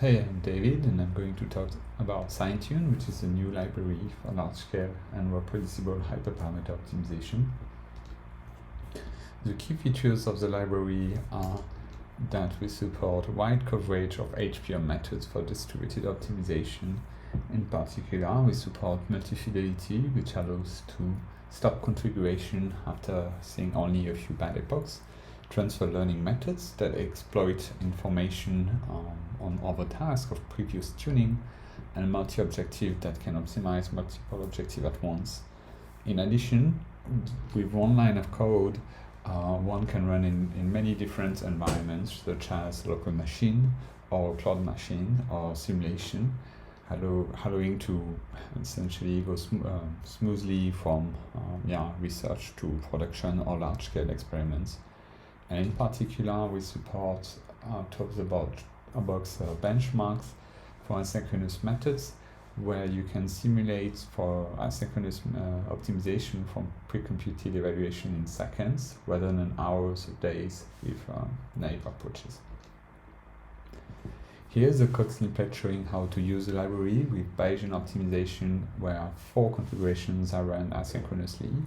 Hey, I'm David, and I'm going to talk about Syne, which is a new library for large-scale and reproducible hyperparameter optimization. The key features of the library are that we support wide coverage of HPM methods for distributed optimization. In particular, we support multi-fidelity, which allows to stop configuration after seeing only a few bad epochs, transfer learning methods that exploit information on other tasks of previous tuning, and multi-objective that can optimize multiple objectives at once. In addition, with one line of code, one can run in many different environments, such as local machine or cloud machine or simulation, allowing to essentially go smoothly from research to production or large-scale experiments. And in particular, we support out-of-the-box benchmarks for asynchronous methods, where you can simulate for asynchronous optimization from pre-computed evaluation in seconds rather than hours or days with naive approaches. Here's a code snippet showing how to use the library with Bayesian optimization, where 4 configurations are run asynchronously.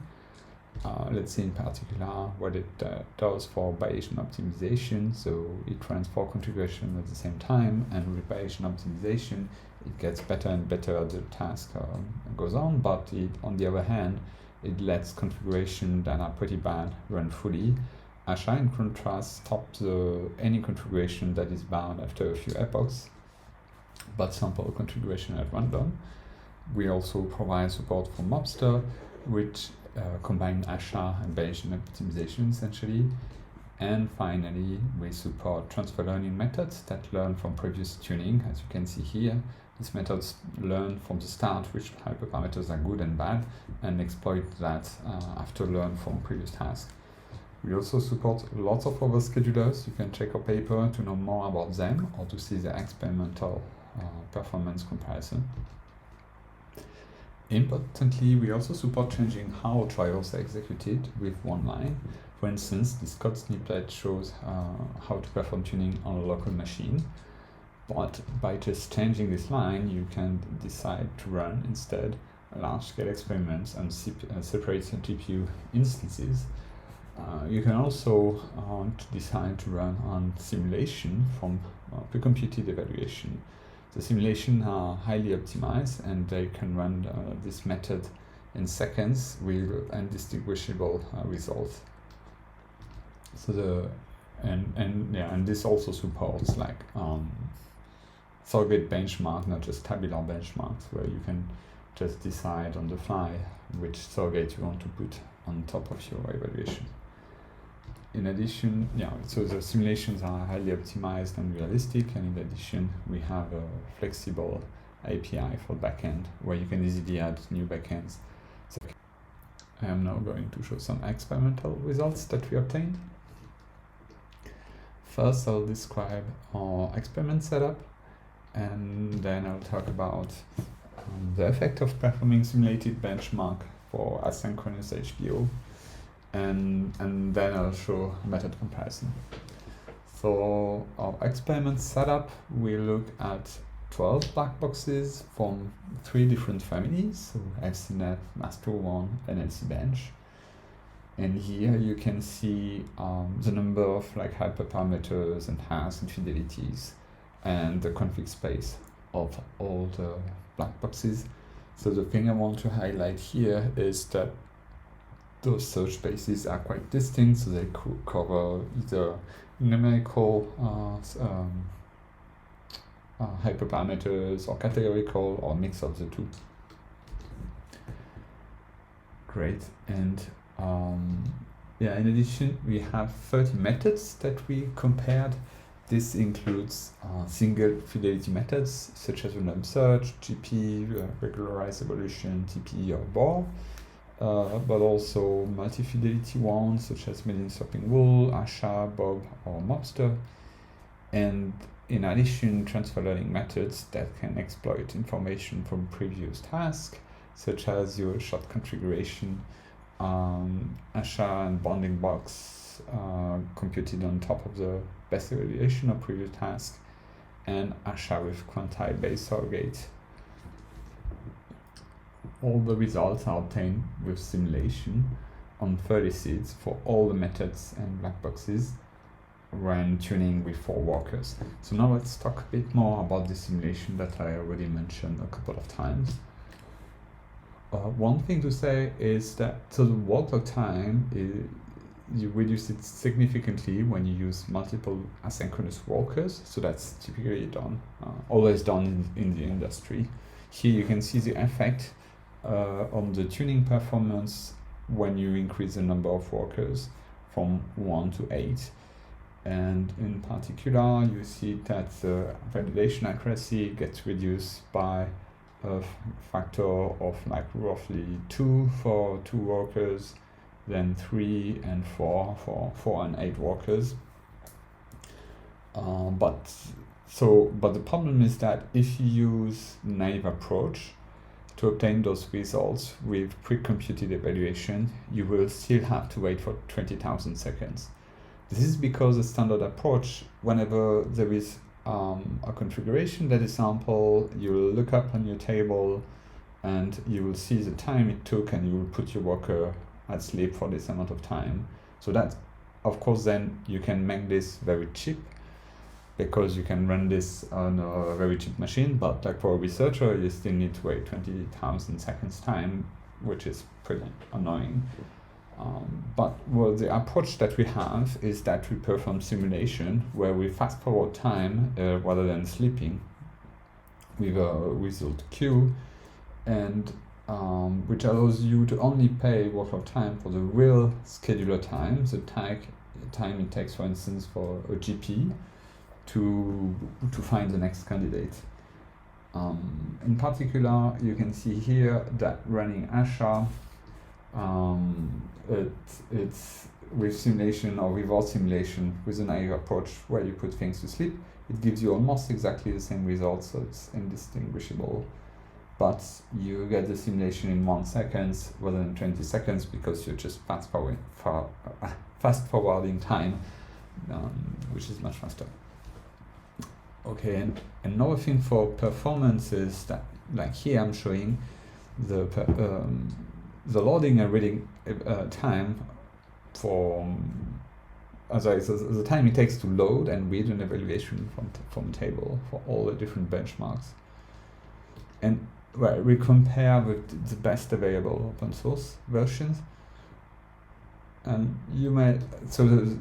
Let's see in particular what it does for Bayesian optimization. So it runs 4 configurations at the same time, and with Bayesian optimization it gets better and better as the task goes on, but on the other hand, it lets configuration that are pretty bad run fully. Asha, in contrast, stops any configuration that is bound after a few epochs, but sample configuration at random. We also provide support for Mobster, which combine Asha and Bayesian optimization essentially. And finally, we support transfer learning methods that learn from previous tuning. As you can see here, these methods learn from the start which hyperparameters are good and bad, and exploit that after learn from previous tasks. We also support lots of other schedulers. You can check our paper to know more about them or to see the experimental performance comparison. Importantly, we also support changing how trials are executed with one line. For instance, this code snippet shows how to perform tuning on a local machine, but by just changing this line, you can decide to run instead large-scale experiments on separate GPU instances. You can also decide to run on simulation from pre-computed evaluation. The simulations are highly optimized, and they can run this method in seconds with indistinguishable results. So and this also supports like surrogate benchmark, not just tabular benchmarks, where you can just decide on the fly which surrogate you want to put on top of your evaluation. In addition, so the simulations are highly optimized and realistic, and in addition, we have a flexible API for backend where you can easily add new backends. So I am now going to show some experimental results that we obtained. First, I'll describe our experiment setup, and then I'll talk about the effect of performing simulated benchmark for asynchronous HPO. And then I'll show method comparison. So our experiment setup, we look at 12 black boxes from 3 different families, so FCNet, Master1, and NLC Bench. And here you can see the number of hyperparameters and tasks and fidelities, and the config space of all the black boxes. So the thing I want to highlight here is that those search spaces are quite distinct, so they cover either numerical hyperparameters or categorical or mix of the two. Great, and in addition, we have 30 methods that we compared. This includes single fidelity methods such as random search, GP, regularized evolution, TP, or BOR. But also multi-fidelity ones such as median swapping rule, Asha, Bob, or Mobster. And in addition, transfer learning methods that can exploit information from previous tasks, such as your short configuration, Asha and bounding box computed on top of the best evaluation of previous tasks, and ASHA with quantile-based surrogate. All the results are obtained with simulation on 30 seeds for all the methods and black boxes when tuning with 4 workers. So now let's talk a bit more about the simulation that I already mentioned a couple of times. One thing to say is that so the worker time you reduce it significantly when you use multiple asynchronous workers. So that's typically done, always done in the industry. Here you can see the effect on the tuning performance when you increase the number of workers from 1 to 8. And in particular, you see that the validation accuracy gets reduced by a factor of like roughly 2 for 2 workers, then 3 and 4 for 4 and 8 workers. But the problem is that if you use naive approach to obtain those results with pre-computed evaluation, you will still have to wait for 20,000 seconds. This is because the standard approach, whenever there is a configuration that is sample, you will look up on your table and you will see the time it took and you will put your worker at sleep for this amount of time. So that, of course, then you can make this very cheap because you can run this on a very cheap machine, but like for a researcher, you still need to wait 20,000 seconds time, which is pretty annoying. But the approach that we have is that we perform simulation where we fast forward time rather than sleeping with a result queue, and which allows you to only pay worker time for the real scheduler time, the time it takes, for instance, for a GP to find the next candidate. In particular, you can see here that running ASHA, it's with simulation or without simulation with a naive approach where you put things to sleep, it gives you almost exactly the same results, so it's indistinguishable. But you get the simulation in 1 second rather than 20 seconds because you're just fast forwarding time, which is much faster. Okay, and another thing for performance is that, like here I'm showing the loading and reading time for the time it takes to load and read an evaluation from table for all the different benchmarks. And well, we compare with the best available open source versions. And you may, so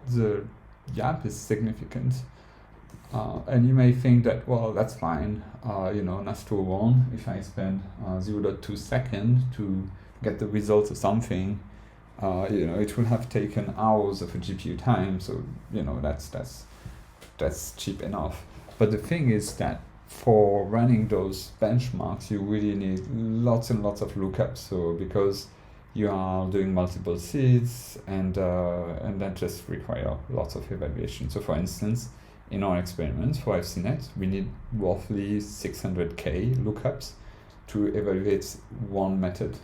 the gap is significant. And you may think that, well, that's fine, NAS2 1, if I spend 0.2 seconds to get the results of something, it will have taken hours of a GPU time, so, that's cheap enough. But the thing is that for running those benchmarks, you really need lots and lots of lookups, so because you are doing multiple seeds and that just require lots of evaluation. So for instance, in our experiments for FCNet, we need roughly 600K lookups to evaluate one method.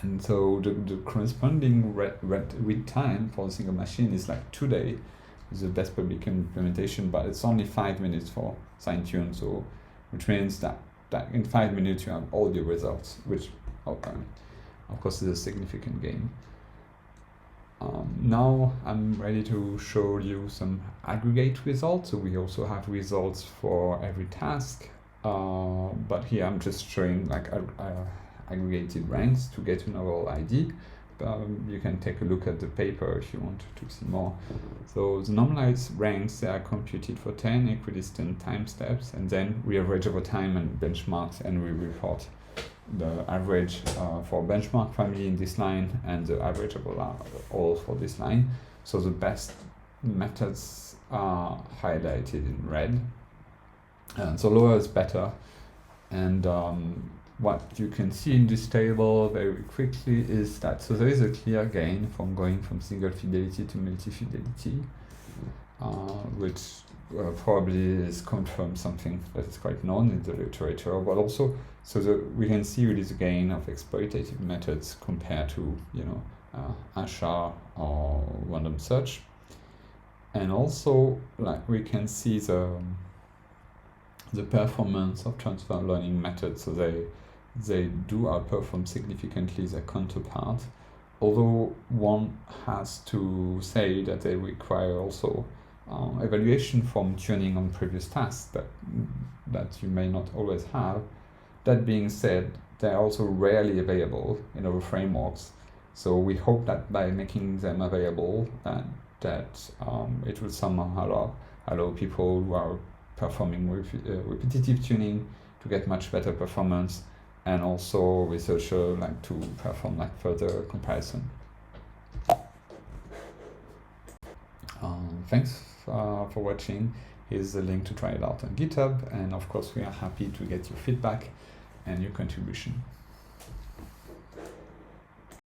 And so the corresponding read time for a single machine is like 2 days, is the best public implementation, but it's only 5 minutes for Syne, so which means that in 5 minutes you have all your results, which of course is a significant gain. Now I'm ready to show you some aggregate results. So we also have results for every task, but here I'm just showing like aggregated ranks to get an overall ID. You can take a look at the paper if you want to see more. So the normalized ranks, they are computed for 10 equidistant time steps, and then we average over time and benchmarks, and we report the average for benchmark family in this line and the average of all for this line. So the best methods are highlighted in red. So lower is better. And what you can see in this table very quickly is that, so there is a clear gain from going from single fidelity to multi-fidelity, which probably is confirmed something that is quite known in the literature, but also we can see really the gain of exploitative methods compared to ASHA or random search. And also, like, we can see the performance of transfer learning methods. So they do outperform significantly their counterpart, although one has to say that they require also evaluation from tuning on previous tasks that you may not always have. That being said, they're also rarely available in our frameworks. So we hope that by making them available, that it will somehow allow people who are performing repetitive tuning to get much better performance, and also researchers like to perform like further comparison. Thanks for watching. Here's the link to try it out on GitHub, and of course we are happy to get your feedback and your contribution.